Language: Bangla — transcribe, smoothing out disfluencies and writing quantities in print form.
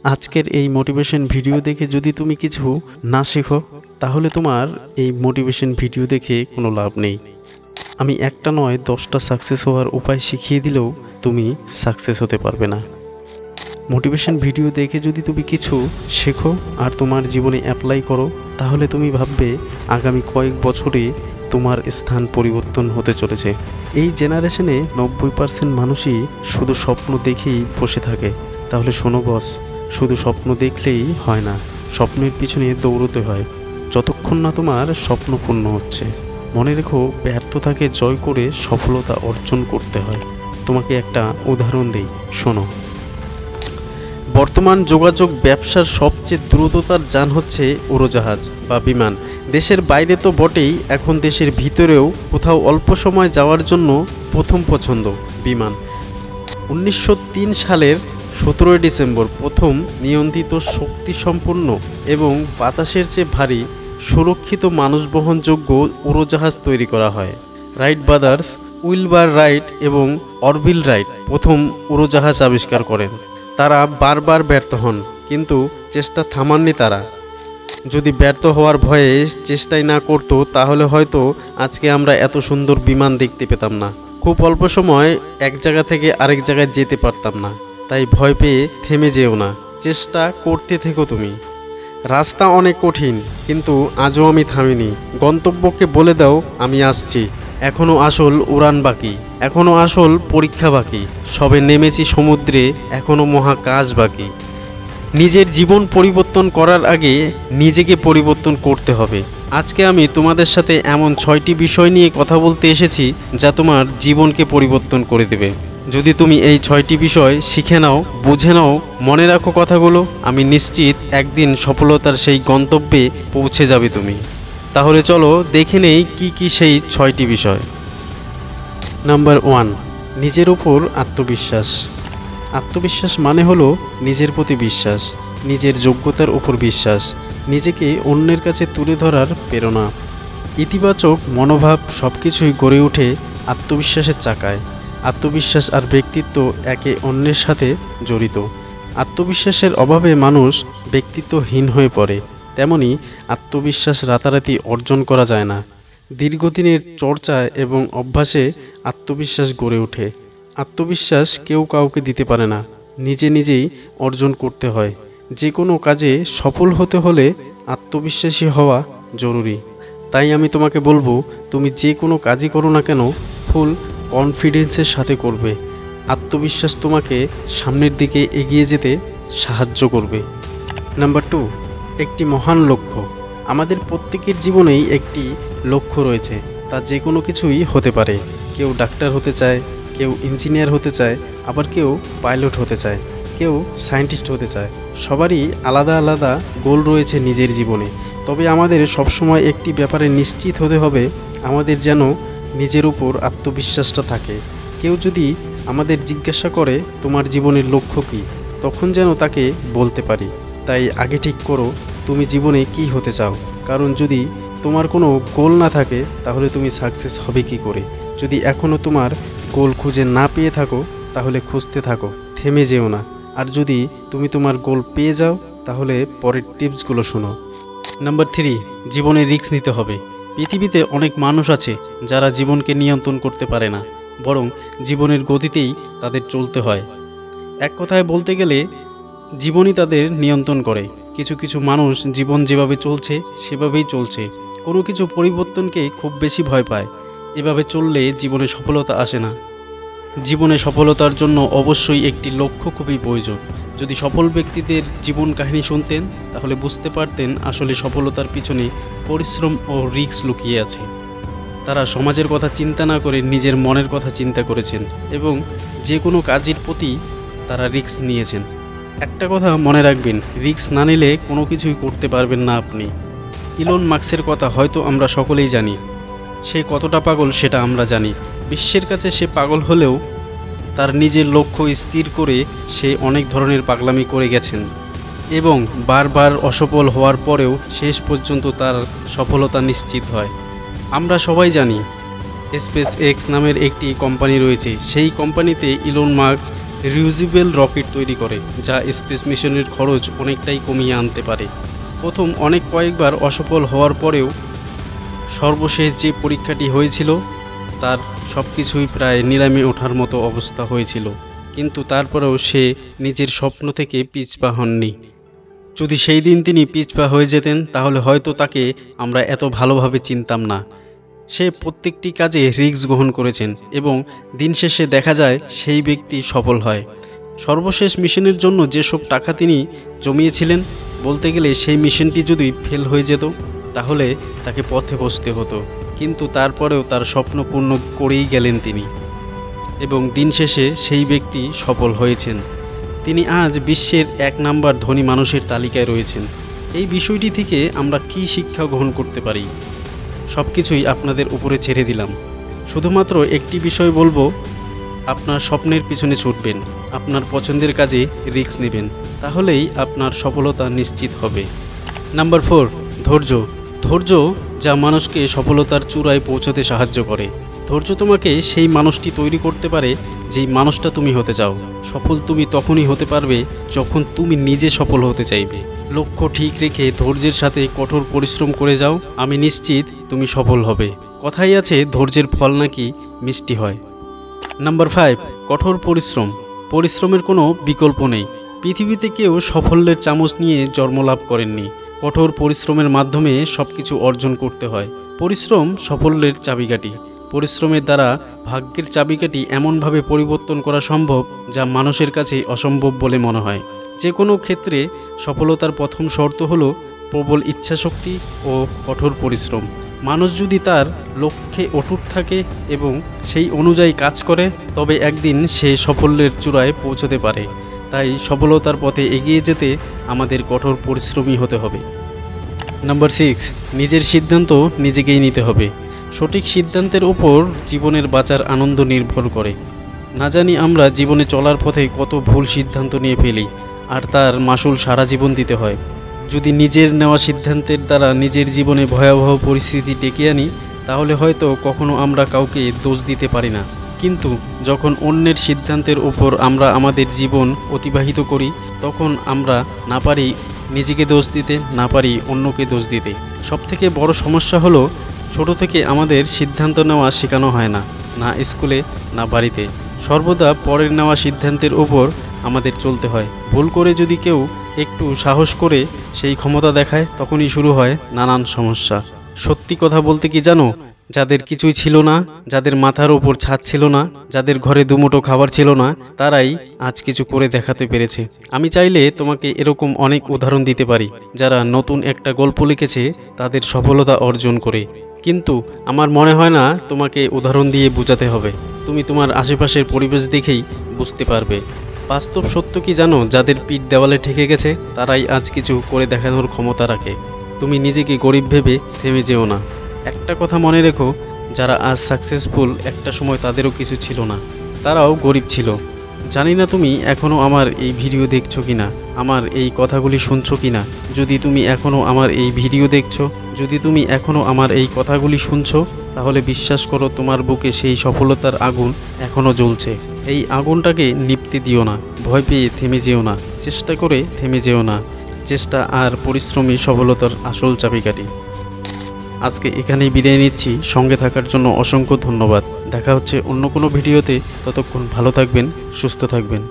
আজকের এই মোটিভেশন ভিডিও দেখে যদি তুমি কিছু না শেখো তাহলে তোমার এই মোটিভেশন ভিডিও দেখে কোনো লাভ নেই। আমি একটা নয় 10টা সাকসেস হওয়ার উপায় শিখিয়ে দিলেও তুমি সাকসেস হতে পারবে না। মোটিভেশন ভিডিও দেখে যদি তুমি কিছু শেখো আর তোমার জীবনে অ্যাপ্লাই করো তাহলে তুমি ভাববে আগামী কয়েক বছরে তোমার স্থান পরিবর্তন হতে চলেছে। এই জেনারেশনে 90% মানুষই শুধু স্বপ্ন দেখেই বসে থাকে। তাহলে শোনো বস, শুধু স্বপ্ন দেখলেই হয় না, স্বপ্নের পিছনে দৌড়তে হয় যতক্ষণ না তোমার স্বপ্ন পূর্ণ হচ্ছে। মনে রেখো, ব্যর্থতাকে জয় করে সফলতা অর্জন করতে হয়। তোমাকে একটা উদাহরণ দেই, শোনো। বর্তমান যোগাযোগ ব্যবসার সবচেয়ে দ্রুততার যান হচ্ছে উড়োজাহাজ বা বিমান। দেশের বাইরে তো বটেই, এখন দেশের ভিতরেও কোথাও অল্প সময় যাওয়ার জন্য প্রথম পছন্দ বিমান। 1903 সালের 17 ডিসেম্বর প্রথম নিয়ন্ত্রিত শক্তিসম্পন্ন এবং বাতাসের চেয়ে ভারী সুরক্ষিত মানুষ বহনযোগ্য উড়োজাহাজ তৈরি করা হয়। রাইট ব্রাদার্স, উইলবার রাইট এবং অরভিল রাইট প্রথম উড়োজাহাজ আবিষ্কার করেন। তারা বারবার ব্যর্থ হন, কিন্তু চেষ্টা থামাননি তারা। যদি ব্যর্থ হওয়ার ভয়ে চেষ্টাই না করতো তাহলে হয়তো আজকে আমরা এত সুন্দর বিমান দেখতে পেতাম না। খুব অল্প সময় এক জায়গা থেকে আরেক জায়গায় যেতে পারতাম না। তাই ভয় পেয়ে থেমে যেও না, চেষ্টা করতে থেকো তুমি। রাস্তা অনেক কঠিন, কিন্তু আজও আমি থামিনি। গন্তব্যকে বলে দাও আমি আসছি। এখনও আসল উড়ান বাকি, এখনও আসল পরীক্ষা বাকি। সবে নেমেছি সমুদ্রে, এখনও মহাকাশ বাকি। নিজের জীবন পরিবর্তন করার আগে নিজেকে পরিবর্তন করতে হবে। আজকে আমি তোমাদের সাথে এমন 6টি বিষয় নিয়ে কথা বলতে এসেছি যা তোমার জীবনকে পরিবর্তন করে দেবে। যদি তুমি এই 6টি বিষয় শিখে নাও, বুঝে নাও, মনে রাখো কথাগুলো, আমি নিশ্চিত একদিন সফলতার সেই গন্তব্যে পৌঁছে যাবে তুমি। তাহলে চলো দেখে নেই কি কি সেই 6টি বিষয়। নাম্বার 1, নিজের উপর আত্মবিশ্বাস। আত্মবিশ্বাস মানে হলো নিজের প্রতি বিশ্বাস, নিজের যোগ্যতার উপর বিশ্বাস, নিজেকে অন্যের কাছে তুলে ধরার প্রেরণা। ইতিবাচক মনোভাব সব কিছুই গড়ে ওঠে আত্মবিশ্বাসের চাকায়। আত্মবিশ্বাস আর ব্যক্তিত্ব একে অন্যের সাথে জড়িত। আত্মবিশ্বাসের অভাবে মানুষ ব্যক্তিত্বহীন হয়ে পড়ে। তেমনি আত্মবিশ্বাস রাতারাতি অর্জন করা যায় না। দীর্ঘদিনের চর্চা এবং অভ্যাসে আত্মবিশ্বাস গড়ে ওঠে। আত্মবিশ্বাস কেউ কাউকে দিতে পারে না, নিজে নিজেই অর্জন করতে হয়। যে কোনো কাজে সফল হতে হলে আত্মবিশ্বাসী হওয়া জরুরি। তাই আমি তোমাকে বলবো, তুমি যে কোনো কাজই করো না কেন ফুল কনফিডেন্সের সাথে করবে। আত্মবিশ্বাস তোমাকে সামনের দিকে এগিয়ে যেতে সাহায্য করবে। নাম্বার 2, একটি মহান লক্ষ্য। আমাদের প্রত্যেকের জীবনেই একটি লক্ষ্য রয়েছে, তা যে কোনো কিছুই হতে পারে। কেউ ডাক্তার হতে চায়, কেউ ইঞ্জিনিয়ার হতে চায়, আবার কেউ পাইলট হতে চায়, কেউ সায়েন্টিস্ট হতে চায়। সবারই আলাদা আলাদা গোল রয়েছে নিজের জীবনে। তবে আমাদের সবসময় একটি ব্যাপারে নিশ্চিত হতে হবে, আমাদের যেন নিজের উপর আত্মবিশ্বাসটা থাকে। কেউ যদি আমাদের জিজ্ঞাসা করে তোমার জীবনের লক্ষ্য কী, তখন যেন তাকে বলতে পারি। তাই আগে ঠিক করো তুমি জীবনে কি হতে চাও। কারণ যদি তোমার কোনো গোল না থাকে তাহলে তুমি সাকসেস হবে কি করে। যদি এখনও তোমার গোল খুঁজে না পেয়ে থাকো তাহলে খুঁজতে থাকো, থেমে যেও না। আর যদি তুমি তোমার গোল পেয়ে যাও তাহলে পরের টিপসগুলো শোনো। নাম্বার 3, জীবনে রিস্ক নিতে হবে। পৃথিবীতে অনেক মানুষ আছে যারা জীবনকে নিয়ন্ত্রণ করতে পারে না, বরং জীবনের গতিতেই তাদের চলতে হয়। এক কথায় বলতে গেলে জীবনই তাদের নিয়ন্ত্রণ করে। কিছু কিছু মানুষ জীবন যেভাবে চলছে সেভাবেই চলছে, কোনো কিছু পরিবর্তনকে খুব বেশি ভয় পায়। এভাবে চললে জীবনে সফলতা আসে না। জীবনে সফলতার জন্য অবশ্যই একটি লক্ষ্য খুবই প্রয়োজন। যদি সফল ব্যক্তিদের জীবন কাহিনী শুনতেন তাহলে বুঝতে পারতেন আসলে সফলতার পিছনে পরিশ্রম ও রিস্ক লুকিয়ে আছে। তারা সমাজের কথা চিন্তা না করে নিজের মনের কথা চিন্তা করেছেন এবং যে কোনো কাজের প্রতি তারা রিস্ক নিয়েছেন। একটা কথা মনে রাখবেন, রিস্ক না নিলে কোনো কিছুই করতে পারবেন না আপনি। ইলন মাস্কের কথা হয়তো আমরা সকলেই জানি, সে কতটা পাগল সেটা আমরা জানি। বিশ্বের কাছে সে পাগল হলেও তার নিজের লক্ষ্য স্থির করে সে অনেক ধরনের পাগলামি করে গেছেন এবং বারবার অসফল হওয়ার পরেও শেষ পর্যন্ত তার সফলতা নিশ্চিত হয়। আমরা সবাই জানি স্পেস এক্স নামের একটি কোম্পানি রয়েছে। সেই কোম্পানিতে ইলন মাস্ক রিউজেবল রকেট তৈরি করে, যা স্পেস মিশনের খরচ অনেকটাই কমিয়ে আনতে পারে। প্রথম কয়েকবার অসফল হওয়ার পরেও সর্বশেষ যে পরীক্ষাটি হয়েছিল তার সব কিছুই প্রায় নিলামে ওঠার মতো অবস্থা হয়েছিল, কিন্তু তারপরেও সে নিজের স্বপ্ন থেকে পিছপা হননি। যদি সেই দিন তিনি পিছপা হয়ে যেতেন তাহলে হয়তো তাকে আমরা এত ভালোভাবে চিনতাম না। সে প্রত্যেকটি কাজে রিস্ক গ্রহণ করেছেন এবং দিন শেষে দেখা যায় সেই ব্যক্তি সফল হয়। সর্বশেষ মিশনের জন্য যেসব টাকা তিনি জমিয়েছিলেন, বলতে গেলে সেই মিশনটি যদি ফেল হয়ে যেত তাহলে তাকে পথে বসতে হতো, কিন্তু তারপরেও তার স্বপ্ন পূর্ণ করেই গেলেন তিনি এবং দিন শেষে সেই ব্যক্তি সফল হয়েছেন। তিনি আজ বিশ্বের 1 নাম্বার ধনী মানুষের তালিকায় রয়েছেন। এই বিষয়টি থেকে আমরা কি শিক্ষা গ্রহণ করতে পারি? সব কিছুই আপনাদের উপরে ছেড়ে দিলাম। শুধুমাত্র একটি বিষয় বলবো, আপনার স্বপ্নের পিছনে ছুটবেন, আপনার পছন্দের কাজে রিস্ক নেবেন, তাহলেই আপনার সফলতা নিশ্চিত হবে। নাম্বার 4, ধৈর্য। ধৈর্য যা মানুষকে সফলতার চূড়ায় পৌঁছতে সাহায্য করে। ধৈর্য তোমাকে সেই মানুষটি তৈরি করতে পারে যেই মানুষটা তুমি হতে চাও। সফল তুমি তখনই হতে পারবে যখন তুমি নিজে সফল হতে চাইবে। লক্ষ্য ঠিক রেখে ধৈর্যের সাথে কঠোর পরিশ্রম করে যাও, আমি নিশ্চিত তুমি সফল হবে। কথাই আছে ধৈর্যের ফল নাকি মিষ্টি হয়। নাম্বার 5, কঠোর পরিশ্রম। পরিশ্রমের কোনো বিকল্প নেই। পৃথিবীতে কেউ সাফল্যের চামচ নিয়ে জন্মলাভ করেননি। কঠোর পরিশ্রমের মাধ্যমে সব কিছু অর্জন করতে হয়। পরিশ্রম সাফল্যের চাবিকাঠি। পরিশ্রমের দ্বারা ভাগ্যের চাবিকাঠি এমনভাবে পরিবর্তন করা সম্ভব যা মানুষের কাছে অসম্ভব বলে মনে হয়। যে কোনো ক্ষেত্রে সফলতার প্রথম শর্ত হলো প্রবল ইচ্ছাশক্তি ও কঠোর পরিশ্রম। মানুষ যদি তার লক্ষ্যে অটুট থাকে এবং সেই অনুযায়ী কাজ করে, তবে একদিন সে সাফল্যের চূড়ায় পৌঁছতে পারে। তাই সফলতার পথে এগিয়ে যেতে আমাদের কঠোর পরিশ্রমী হতে হবে। নাম্বার 6, নিজের সিদ্ধান্ত নিজেকেই নিতে হবে। সঠিক সিদ্ধান্তের ওপর জীবনের বাঁচার আনন্দ নির্ভর করে। না জানি আমরা জীবনে চলার পথে কত ভুল সিদ্ধান্ত নিয়ে ফেলি, আর তার মাসুল সারা জীবন দিতে হয়। যদি নিজের নেওয়া সিদ্ধান্তের দ্বারা নিজের জীবনে ভয়াবহ পরিস্থিতি ডেকে আনি, তাহলে হয়তো কখনো আমরা কাউকে দোষ দিতে পারি না। কিন্তু যখন অন্যের সিদ্ধান্তের উপর আমরা আমাদের জীবন অতিবাহিত করি, তখন আমরা না পারি নিজেকে দোষ দিতে, না পারি অন্যকে দোষ দিতে। সবথেকে বড় সমস্যা হলো ছোট থেকে আমাদের সিদ্ধান্ত নেওয়া শেখানো হয় না, না স্কুলে না বাড়িতে। সর্বদা পরের নেওয়া সিদ্ধান্তের উপর আমাদের চলতে হয়। ভুল করে যদি কেউ একটু সাহস করে সেই ক্ষমতা দেখায়, তখনই শুরু হয় নানান সমস্যা। সত্যি কথা বলতে কি জানো, যাদের কিছুই ছিল না, যাদের মাথার ওপর ছাদ ছিল না, যাদের ঘরে দুমুঠো খাবার ছিল না, তারাই আজ কিছু করে দেখাতে পেরেছে। আমি চাইলে তোমাকে এরকম অনেক উদাহরণ দিতে পারি যারা নতুন একটা গল্প লিখেছে তাদের সফলতা অর্জন করে। কিন্তু আমার মনে হয় না তোমাকে উদাহরণ দিয়ে বোঝাতে হবে। তুমি তোমার আশেপাশের পরিবেশ দেখেই বুঝতে পারবে। বাস্তব সত্য কি জানো, যাদের পিঠ দেওয়ালে ঠেকে গেছে তারাই আজ কিছু করে দেখানোর ক্ষমতা রাখে। তুমি নিজেকে গরিব ভেবে থেমে যেও না। একটা কথা মনে রেখো, যারা আজ সাকসেসফুল একটা সময় তাদেরও কিছু ছিল না, তারাও গরিব ছিল। জানি না তুমি এখনও আমার এই ভিডিও দেখছো কিনা, আমার এই কথাগুলি শুনছো কিনা। যদি তুমি এখনও আমার এই ভিডিও দেখছো, যদি তুমি এখনও আমার এই কথাগুলি শুনছো, তাহলে বিশ্বাস করো তোমার বুকে সেই সফলতার আগুন এখনও জ্বলছে। এই আগুনটাকে নিভতে দিও না, ভয় পেয়ে থেমে যেও না, চেষ্টা করে থেমে যেও না। চেষ্টা আর পরিশ্রমী সফলতার আসল চাবিকাঠি। আজকে এখানেই বিদায় নিচ্ছি। সঙ্গে থাকার জন্য অসংখ্য ধন্যবাদ। দেখা হচ্ছে অন্য কোনো ভিডিওতে। ততক্ষণ ভালো থাকবেন, সুস্থ থাকবেন।